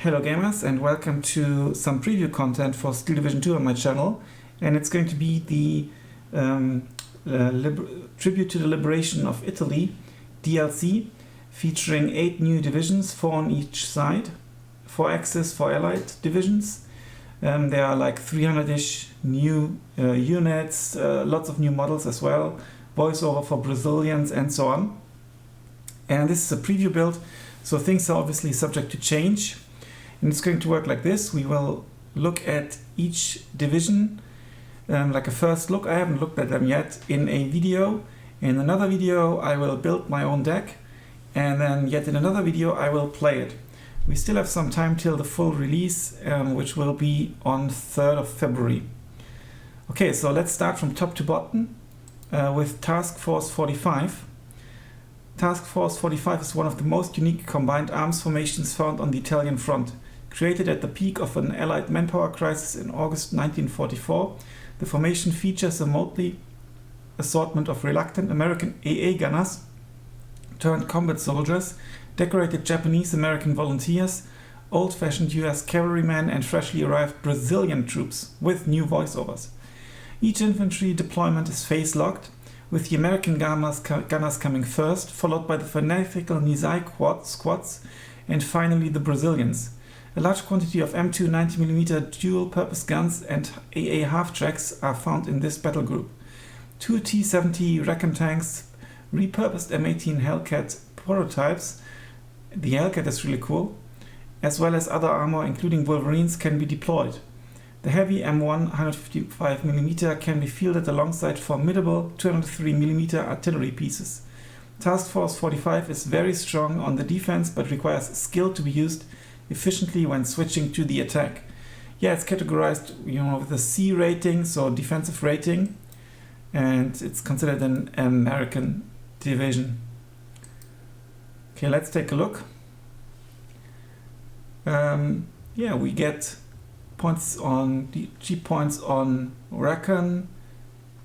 Hello gamers, and welcome to some preview content for Steel Division 2 on my channel, and it's going to be the Tribute to the Liberation of Italy DLC, featuring 8 new divisions, 4 on each side, 4 Axis, 4 Allied divisions. There are like 300-ish new units, lots of new models as well, voiceover for Brazilians and so on. And this is a preview build, so things are obviously subject to change. And it's going to work like this. We will look at each division, like a first look. I haven't looked at them yet in a video. In another video I will build my own deck, and then yet in another video I will play it. We still have some time till the full release, which will be on 3rd of February. Okay, so let's start from top to bottom with Task Force 45. Task Force 45 is one of the most unique combined arms formations found on the Italian front. Created at the peak of an Allied manpower crisis in August 1944, the formation features a motley assortment of reluctant American AA gunners turned combat soldiers, decorated Japanese-American volunteers, old-fashioned US cavalrymen, and freshly arrived Brazilian troops with new voiceovers. Each infantry deployment is phase-locked, with the American gunners coming first, followed by the fanatical Nizai squads, and finally the Brazilians. A large quantity of M2 90mm dual-purpose guns and AA half-tracks are found in this battle group. 2 T-70 Recon tanks, repurposed M18 Hellcat prototypes, the Hellcat is really cool, as well as other armor including Wolverines can be deployed. The heavy M1 155mm can be fielded alongside formidable 203mm artillery pieces. Task Force 45 is very strong on the defense, but requires skill to be used efficiently when switching to the attack. Yeah, it's categorized, with a C rating, so defensive rating, and it's considered an American division. Okay, let's take a look. We get points on G points on Recon,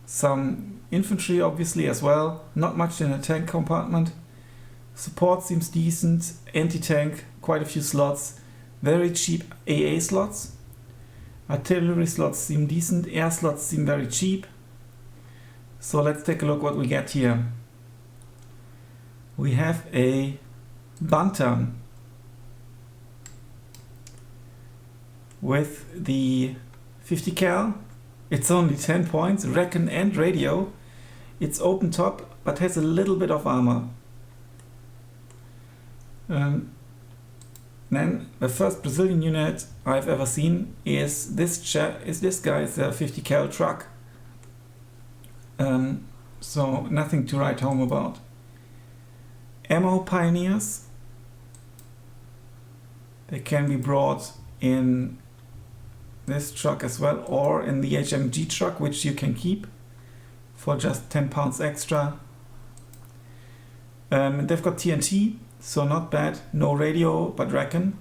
some infantry obviously as well, not much in a tank compartment. Support seems decent, anti-tank, quite a few slots, very cheap AA slots. Artillery slots seem decent, air slots seem very cheap. So let's take a look what we get here. We have a Bantam with the 50 cal. It's only 10 points, Recon and radio. It's open top, but has a little bit of armor. Then the first Brazilian unit I've ever seen is this guy's 50 cal truck. So nothing to write home about. Ammo pioneers. They can be brought in this truck as well, or in the HMG truck, which you can keep for just 10 pounds extra. They've got TNT, so not bad. No radio, but Recon.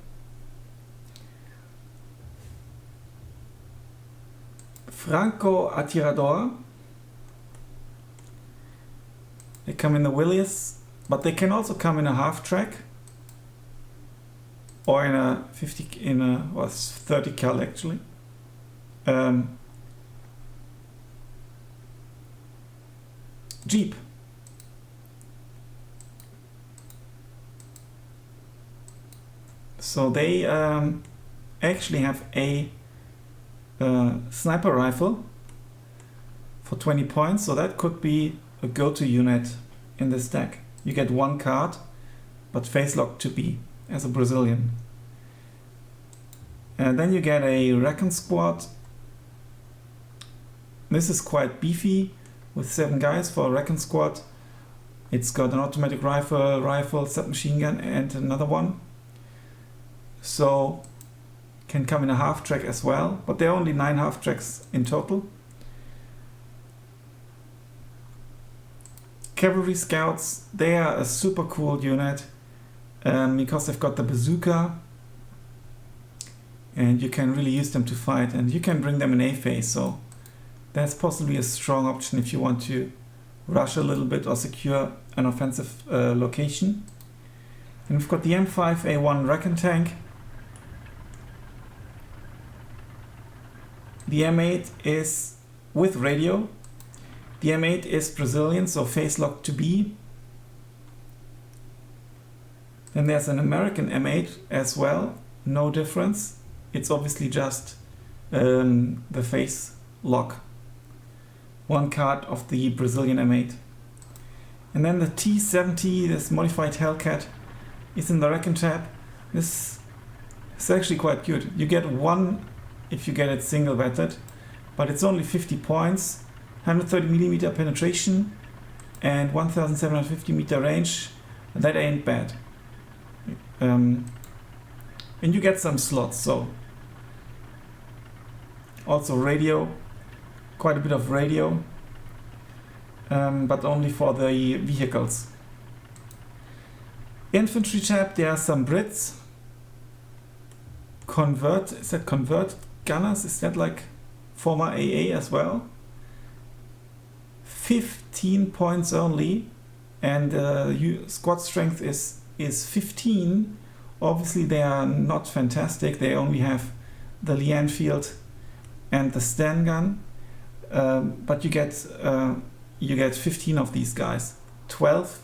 Franco Atirador. They come in the Willis, but they can also come in a half track, or in a 30 cal actually. Jeep. So they actually have a sniper rifle for 20 points, so that could be a go-to unit in this deck. You get 1 card, but face locked to B as a Brazilian. And then you get a Recon squad. This is quite beefy with 7 guys for a Recon squad. It's got an automatic rifle, submachine gun, and another one. So can come in a half track as well, but there are only 9 half tracks in total. Cavalry scouts, they are a super cool unit because they've got the bazooka, and you can really use them to fight, and you can bring them in A phase, so that's possibly a strong option if you want to rush a little bit or secure an offensive location. And we've got the M5A1 Recon tank. The M8 is with radio. The M8 is Brazilian, so face locked to B. Then there's an American M8 as well, no difference. It's obviously just the face lock. One card of the Brazilian M8. And then the T70, this modified Hellcat, is in the Recon tab. This is actually quite good. You get one if you get it single vetted, but it's only 50 points, 130mm penetration, and 1750m range. That ain't bad. And you get some slots, so also radio, quite a bit of radio, but only for the vehicles. Infantry tab, there are some Brits. Is that convert gunners? Is that like former AA as well? 15 points only, and squad strength is 15. Obviously they are not fantastic. They only have the Lee Enfield and the Sten gun, but you get 15 of these guys, 12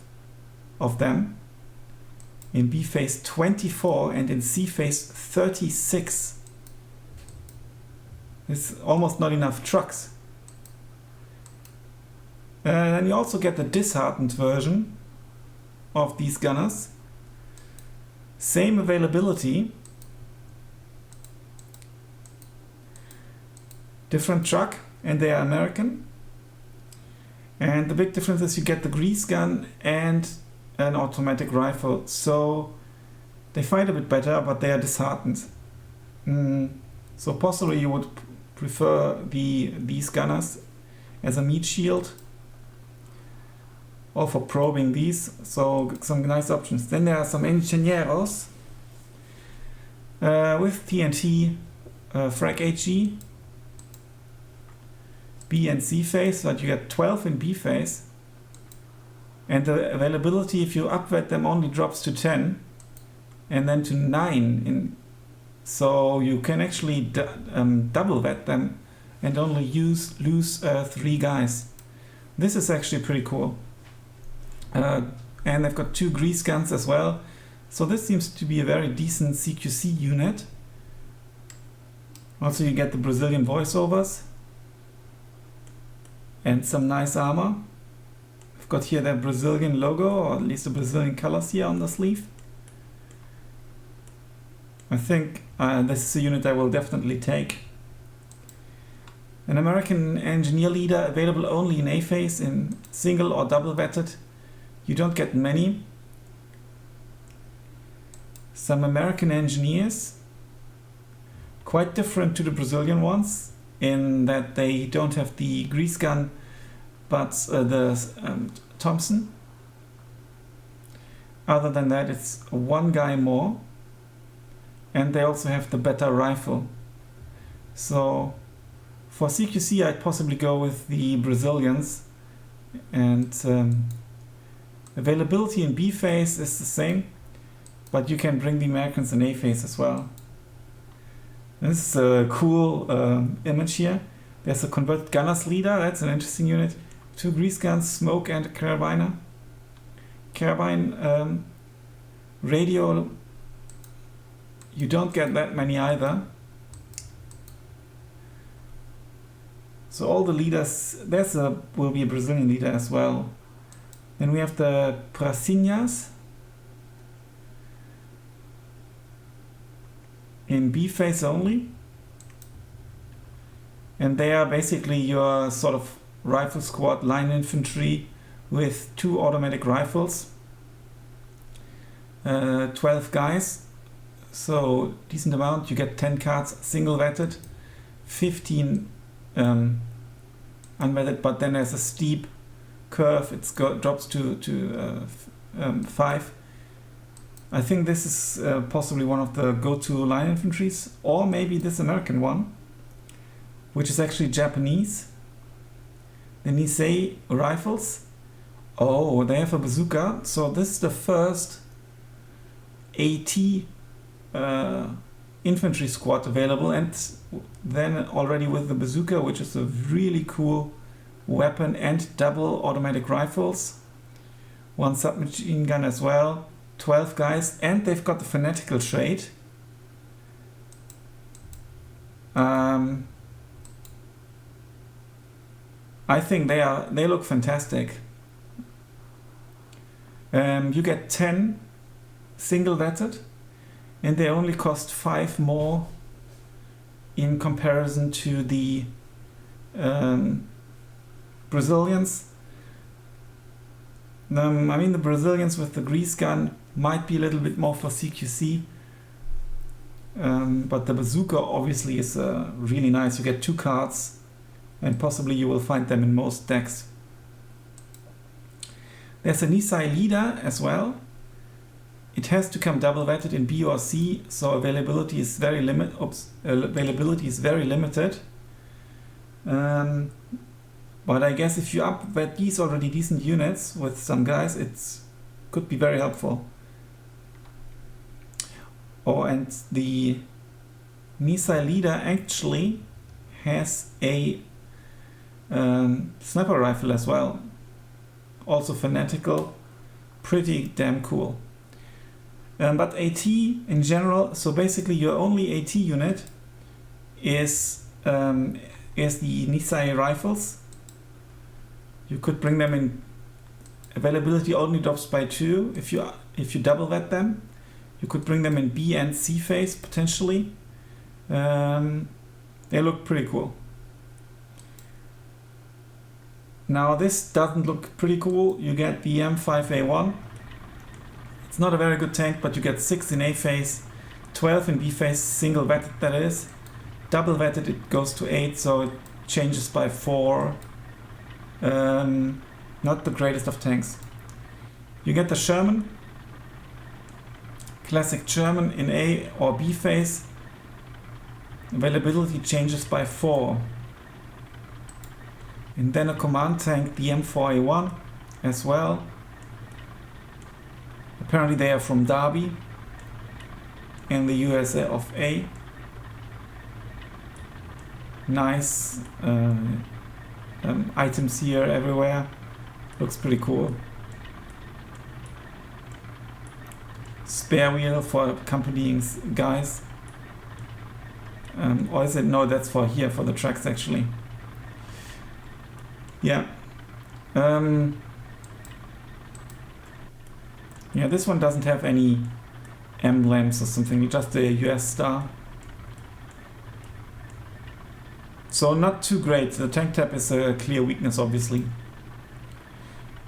of them. In B phase 24 and in C phase 36. It's almost not enough trucks. And then you also get the disheartened version of these gunners. Same availability. Different truck, and they are American. And the big difference is you get the grease gun and an automatic rifle, so they fight a bit better, but they are disheartened. So possibly you would prefer these gunners as a meat shield, or for probing these, so some nice options. Then there are some Ingenieros with TNT, Frag HG, B and C phase, but you get 12 in B phase. And the availability, if you upvet them, only drops to 10 and then to 9. So you can actually double vet them and only lose 3 guys. This is actually pretty cool. And they've got 2 grease guns as well. So this seems to be a very decent CQC unit. Also you get the Brazilian voiceovers and some nice armor. Got here the Brazilian logo, or at least the Brazilian colors here on the sleeve. I think this is a unit I will definitely take. An American engineer leader, available only in A phase, in single or double vetted. You don't get many. Some American engineers, quite different to the Brazilian ones, in that they don't have the grease gun, but the Thompson. Other than that, it's one guy more, and they also have the better rifle. So for CQC I'd possibly go with the Brazilians, and availability in B phase is the same, but you can bring the Americans in A phase as well. This is a cool image here. There's a converted gunners leader, that's an interesting unit. 2 grease guns, smoke, and a carabiner. Carabine radio, you don't get that many either. So all the leaders, will be a Brazilian leader as well. Then we have the Pracinhas in B phase only. And they are basically your sort of rifle squad, line infantry with 2 automatic rifles, 12 guys, so decent amount. You get 10 cards single vetted, 15 unvetted, but then there's a steep curve, it drops to 5. I think this is possibly one of the go-to line infantries, or maybe this American one, which is actually Japanese. The Nisei rifles. Oh, they have a bazooka. So this is the first AT infantry squad available, and then already with the bazooka, which is a really cool weapon, and double automatic rifles, 1 submachine gun as well, 12 guys, and they've got the fanatical trait. I think they look fantastic. You get 10 single vetted, and they only cost 5 more in comparison to the Brazilians. I mean, the Brazilians with the grease gun might be a little bit more for CQC, but the bazooka obviously is really nice. You get 2 cards, and possibly you will find them in most decks. There's a Nisei leader as well. It has to come double vetted in B or C, so availability is very limited. But I guess if you up-vet these already decent units with some guys, it could be very helpful. Oh, and the Nisei leader actually has a sniper rifle as well. Also fanatical, pretty damn cool. But AT in general, so basically your only AT unit is the Nisei rifles. You could bring them in. Availability only drops by 2 if you double vet them. You could bring them in B and C phase potentially. They look pretty cool. Now this doesn't look pretty cool. You get the M5A1. It's not a very good tank, but you get 6 in A phase, 12 in B phase, single vetted that is. Double vetted it goes to 8, so it changes by 4. Not the greatest of tanks. You get the Sherman, classic German in A or B phase. Availability changes by 4. And then a command tank, the M4A1 as well. Apparently they are from Derby in the USA of A. Nice items here everywhere. Looks pretty cool. Spare wheel for accompanying guys. Or is it? No, that's for here, for the trucks actually. Yeah. Yeah, this one doesn't have any emblems or something, just the US star. So not too great. The tank tab is a clear weakness, obviously.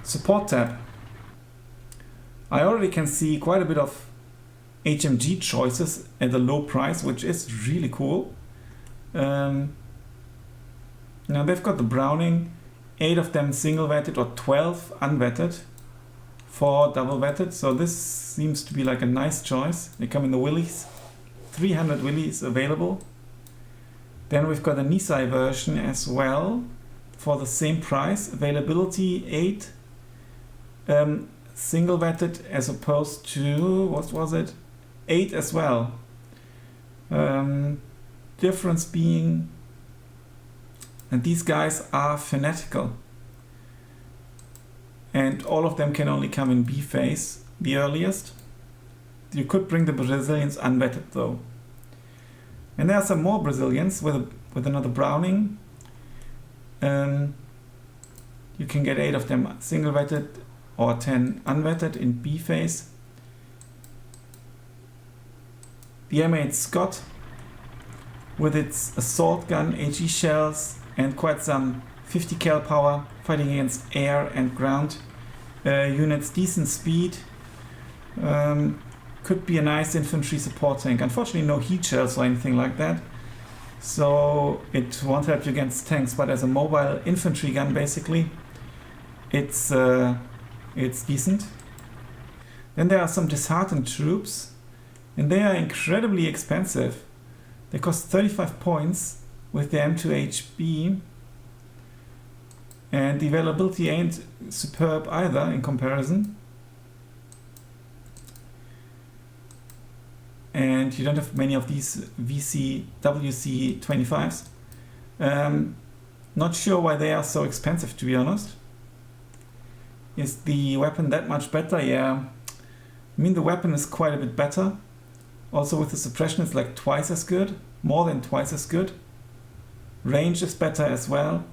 Support tab. I already can see quite a bit of HMG choices at a low price, which is really cool. Now they've got the Browning, 8 of them single vetted or 12 unvetted, 4 double vetted. So this seems to be like a nice choice. They come in the Willies, 300 Willies available. Then we've got a Nisei version as well for the same price. Availability 8 single vetted as opposed to, what was it? 8 as well. Difference being, and these guys are fanatical. And all of them can only come in B phase, the earliest. You could bring the Brazilians unvetted though. And there are some more Brazilians with another Browning. You can get 8 of them single vetted or 10 unvetted in B phase. The M8 Scott with its assault gun, HE shells, and quite some 50 cal power, fighting against air and ground units, decent speed. Could be a nice infantry support tank. Unfortunately no heat shells or anything like that, so it won't help you against tanks, but as a mobile infantry gun basically it's decent. Then there are some Disheartened Troops, and they are incredibly expensive. They cost 35 points with the M2HB, and the availability ain't superb either in comparison. and you don't have many of these WC-25s. Not sure why they are so expensive, to be honest. Is the weapon that much better? Yeah. I mean, the weapon is quite a bit better. Also with the suppression, it's like twice as good. More than twice as good. Range is better as well.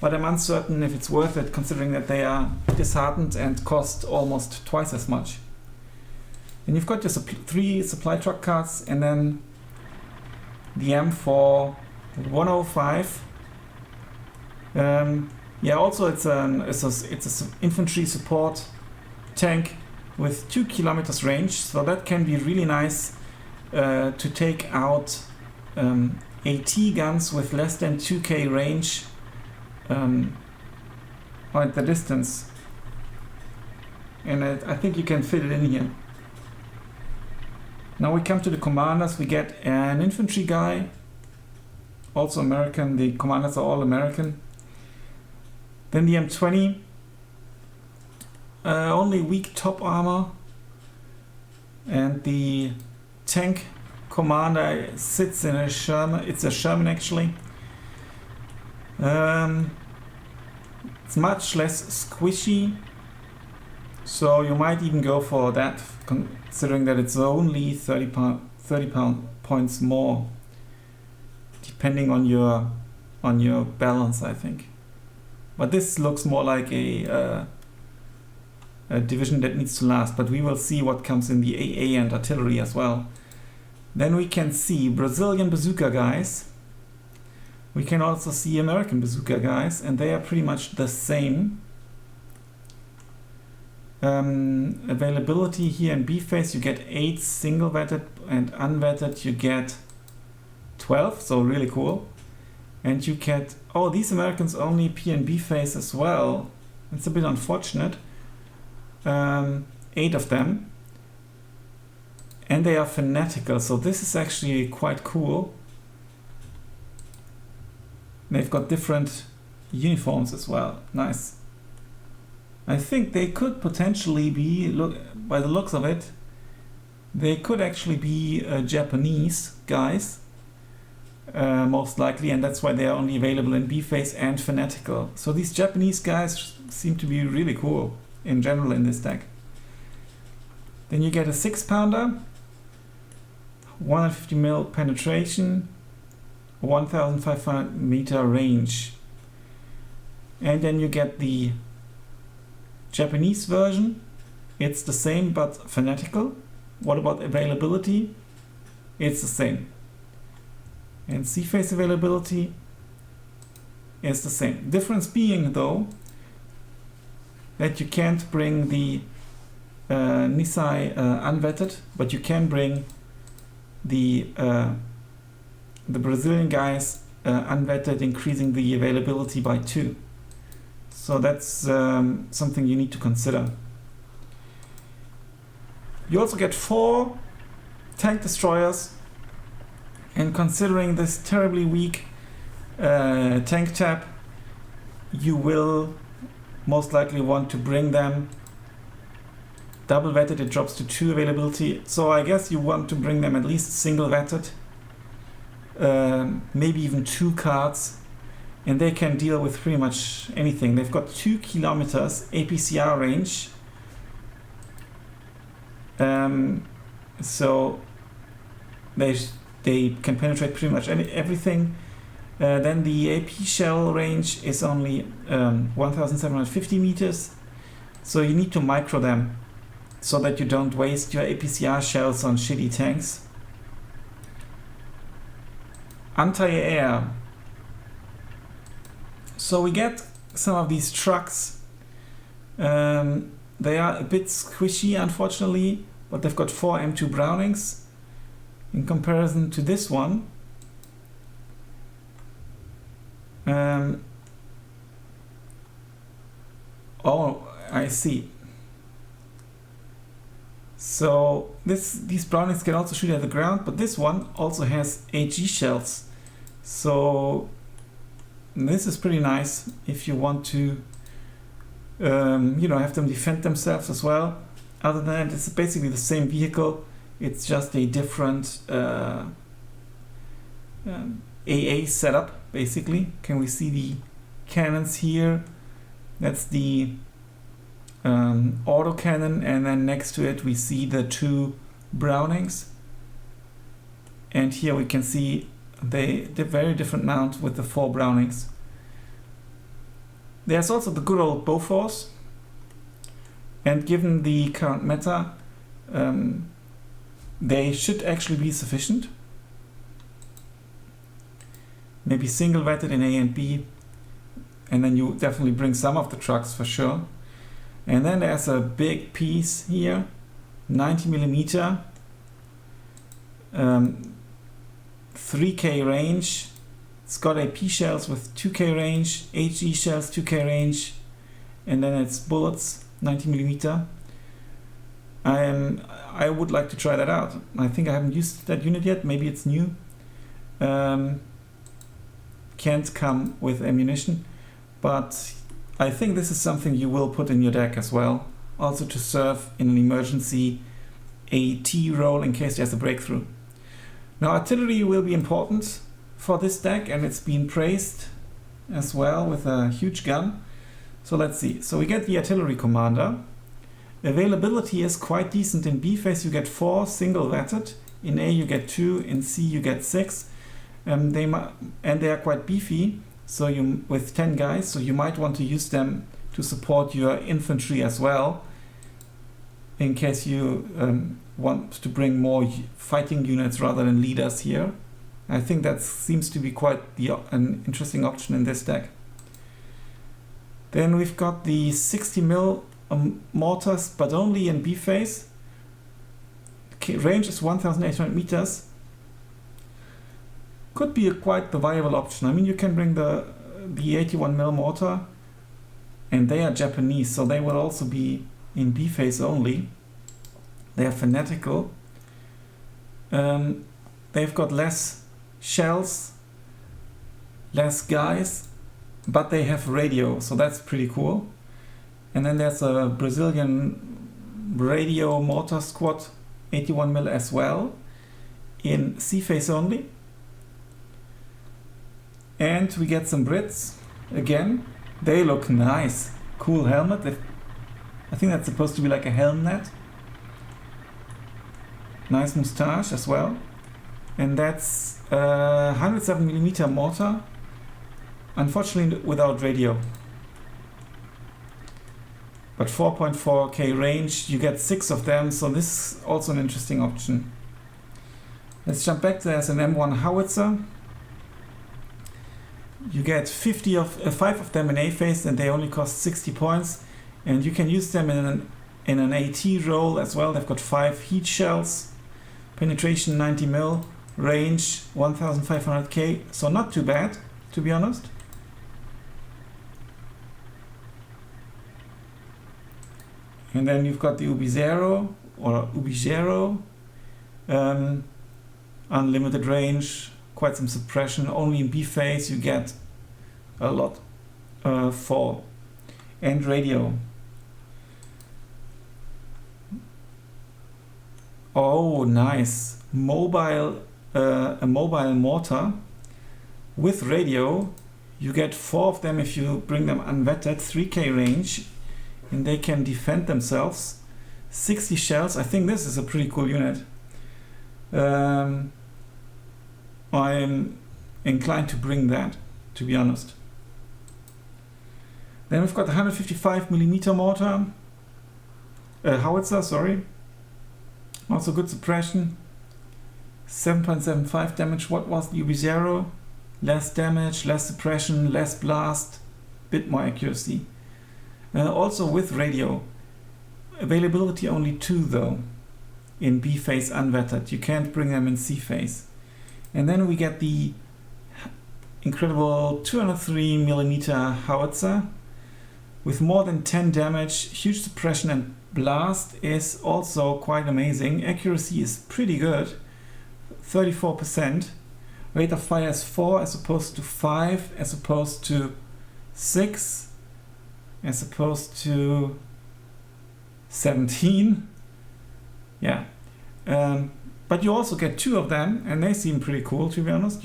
But I'm uncertain if it's worth it, considering that they are disheartened and cost almost twice as much. And you've got your 3 supply truck cards, and then the M for 105. Yeah, also it's an infantry support tank with 2 kilometers range, so that can be really nice to take out AT guns with less than 2k range at the distance. And I think you can fit it in here. Now we come to the commanders. We get an infantry guy, also American. The commanders are all American. Then the M20, only weak top armor, and the tank commander sits in a Sherman. It's a Sherman actually. It's much less squishy, so you might even go for that, considering that it's only 30 points more, depending on your balance, I think. But this looks more like a division that needs to last, but we will see what comes in the AA and artillery as well. Then we can see Brazilian bazooka guys. We can also see American bazooka guys, and they are pretty much the same. Availability here in B phase, you get 8 single vetted, and unvetted you get 12, so really cool. And you get, oh, these Americans only P and B phase as well. It's a bit unfortunate. 8 of them. And they are fanatical, so this is actually quite cool. They've got different uniforms as well. Nice. I think they could potentially be, by the looks of it, they could actually be Japanese guys. Most likely, and that's why they are only available in B phase and fanatical. So these Japanese guys seem to be really cool in general in this deck. Then you get a 6-pounder, 150 mil penetration, 1500 meter range. And then you get the Japanese version. It's the same but fanatical. What about availability? It's the same. And C-phase availability is the same. Difference being, though, that you can't bring the Nisei unvetted, but you can bring the Brazilian guys unvetted, increasing the availability by 2. So that's something you need to consider. You also get 4 tank destroyers. And considering this terribly weak tank tab, you will most likely want to bring them double vetted. It drops to 2 availability. So I guess you want to bring them at least single vetted, maybe even 2 cards, and they can deal with pretty much anything. They've got 2 kilometers APCR range. So they can penetrate pretty much everything. Then the AP shell range is only 1750 meters. So you need to micro them so that you don't waste your APCR shells on shitty tanks. Anti-air. So we get some of these trucks. They are a bit squishy, unfortunately, but they've got 4 M2 Brownings. In comparison to this one, oh, I see. So these Brownings can also shoot at the ground, but this one also has AG shells. So this is pretty nice if you want to, have them defend themselves as well. Other than that, it's basically the same vehicle. It's just a different AA setup, basically. Can we see the cannons here? That's the autocannon, and then next to it we see the 2 Brownings. And here we can see the very different mount with the 4 Brownings. There's also the good old Bofors, and given the current meta, they should actually be sufficient. Maybe single vetted in A and B, and then you definitely bring some of the trucks for sure. And then there's a big piece here, 90mm, 3K range. It's got AP shells with 2K range, HE shells 2K range, and then it's bullets 90mm. I would like to try that out. I think I haven't used that unit yet. Maybe it's new. Can't come with ammunition, but I think this is something you will put in your deck as well, also to serve in an emergency AT roll in case there's a breakthrough. Now artillery will be important for this deck, and it's been praised as well with a huge gun. So let's see. So we get the artillery commander. Availability is quite decent. In B phase you get 4 single vetted, in A you get 2, in C you get 6. They are quite beefy, so you with 10 guys, so you might want to use them to support your infantry as well, in case you want to bring more fighting units rather than leaders here. I think that seems to be quite an interesting option in this deck. Then we've got the 60 mil mortars, but only in B phase. Range is 1,800 meters. Could be quite the viable option. I mean, you can bring the 81 Mil Mortar, and they are Japanese, so they will also be in B phase only. They are fanatical. They've got less shells, less guys, but they have radio, so that's pretty cool. And then there's a Brazilian radio mortar squad, 81 mil as well, in C phase only. And we get some Brits again. They look nice. Cool helmet. I think that's supposed to be like a helmet. Nice moustache as well. And that's 107mm mortar. Unfortunately without radio. But 4.4k range, you get 6 of them, so this is also an interesting option. Let's jump back. There's an M1 howitzer. You get 5 of them in A phase, and they only cost 60 points. And you can use them in an AT roll as well. They've got 5 heat shells, penetration 90 mil, range 1500k, so not too bad, to be honest. And then you've got the Ubizero, or Ubizero, unlimited range, quite some suppression. Only in B phase you get a lot for, and radio. Oh, nice. A mobile mortar with radio. You get 4 of them if you bring them unvetted, 3k range, and they can defend themselves. 60 shells. I think this is a pretty cool unit. I'm inclined to bring that, to be honest. Then we've got the 155mm mortar, howitzer, sorry. Also good suppression. 7.75 damage. What was the UB0? Less damage, less suppression, less blast, bit more accuracy. Also with radio. Availability only 2 though. In B phase unvetted. You can't bring them in C phase. And then we get the incredible 203mm howitzer with more than 10 damage, huge suppression, and blast is also quite amazing. Accuracy is pretty good, 34%. Rate of fire is 4 as opposed to 5, as opposed to 6, as opposed to 17. Yeah. But you also get 2 of them, and they seem pretty cool, to be honest.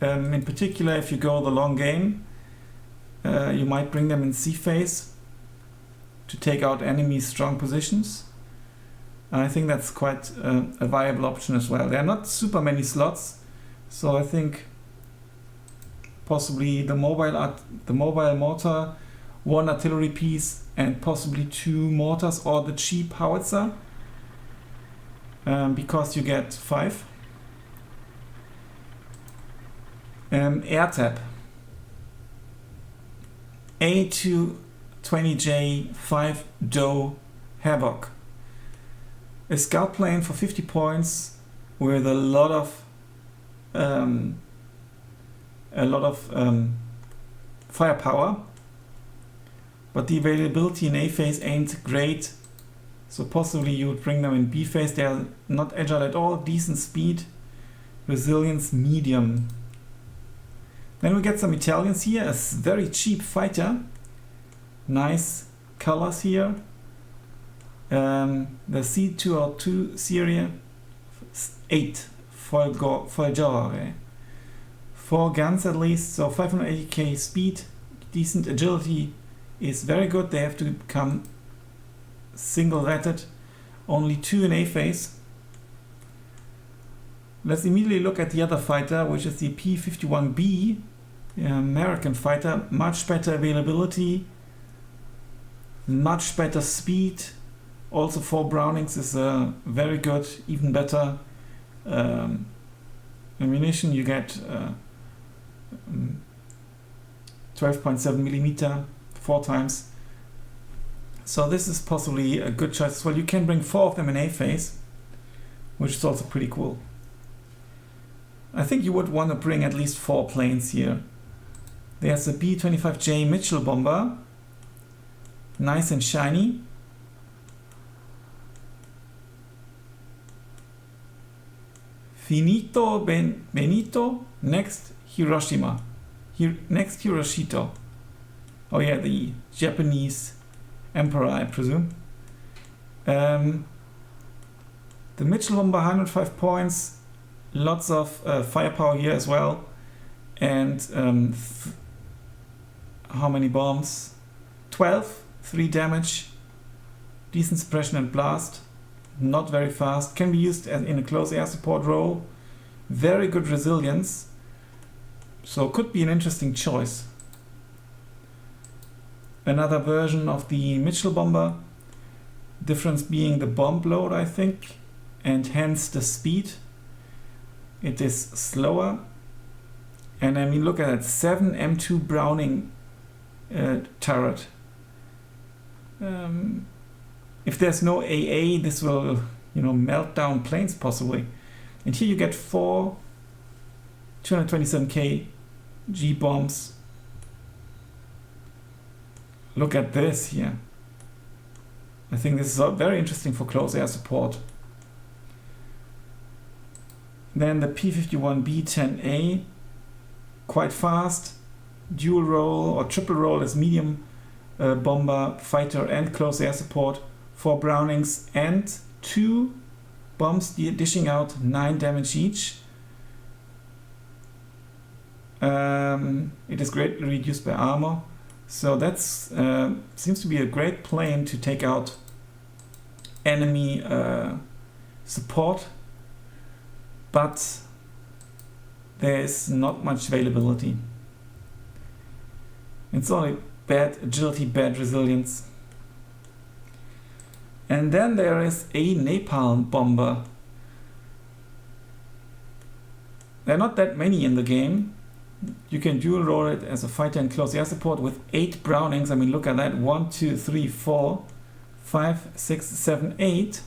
In particular, if you go the long game, you might bring them in C phase to take out enemies' strong positions. And I think that's quite a viable option as well. There are not super many slots, so I think possibly the mobile mortar, 1 artillery piece, and possibly 2 mortars, or the cheap howitzer, because you get 5. Air tap. A220J 5 DOE Havoc. A scout plane for 50 points with a lot of firepower, but the availability in A phase ain't great, so possibly you would bring them in B phase. They are not agile at all, decent speed, resilience medium. Then we get some Italians here, a very cheap fighter, nice colors here. The C202 series 8 Folgore. 4 guns at least, so 580k speed, decent agility is very good. They have to become single-ratted, only 2 in A phase. Let's immediately look at the other fighter, which is the P-51B, the American fighter. Much better availability, much better speed. Also 4 Brownings is very good, even better ammunition. You get 12.7 millimeter 4 times. So this is possibly a good choice as well. You can bring 4 of them in A phase, which is also pretty cool. I think you would want to bring at least 4 planes here. There's a B-25J Mitchell bomber, nice and shiny. Finito Benito, next Hiroshima. Next Hiroshito. Oh yeah, the Japanese emperor, I presume. The Mitchell bomber, 105 points. Lots of firepower here as well. And how many bombs? 12, 3 damage. Decent suppression and blast. Not very fast. Can be used in a close air support role. Very good resilience. So could be an interesting choice. Another version of the Mitchell bomber. Difference being the bomb load, I think, and hence the speed. It is slower. And I mean, look at that, 7 M2 Browning turret. If there's no AA, this will, melt down planes possibly. And here you get 4 227k G bombs. Look at this here. I think this is very interesting for close air support. Then the P-51B-10A, quite fast, dual role or triple role as medium bomber, fighter and close air support. 4 Brownings and 2 bombs dishing out 9 damage each. It is greatly reduced by armor, so that's seems to be a great plane to take out enemy support, but there is not much availability. It's only bad agility, bad resilience. And then there is a napalm bomber. There are not that many in the game. You can dual roll it as a fighter and close air support with 8 Brownings. I mean, look at that. 1, 2, 3, 4, 5, 6, 7, 8.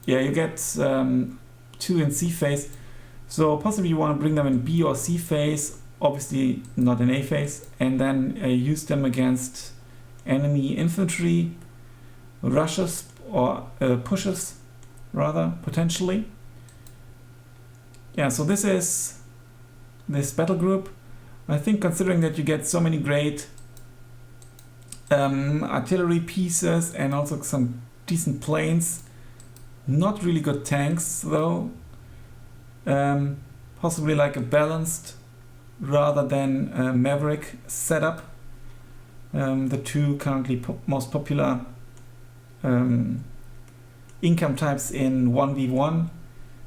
Yeah, you get 2 in C phase. So possibly you want to bring them in B or C phase. Obviously not in A phase, and then use them against enemy infantry, rushes or pushes rather, potentially. Yeah, so this is this battle group. I think considering that you get so many great artillery pieces, and also some decent planes. Not really good tanks though. Possibly like a balanced rather than a Maverick setup. The two currently most popular income types in 1v1.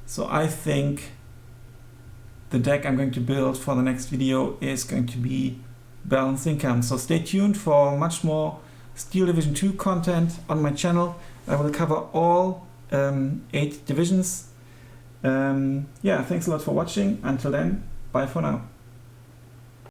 So I think the deck I'm going to build for the next video is going to be balanced income. So stay tuned for much more Steel Division 2 content on my channel. I will cover all 8 divisions. Yeah, thanks a lot for watching. Until then, bye for now.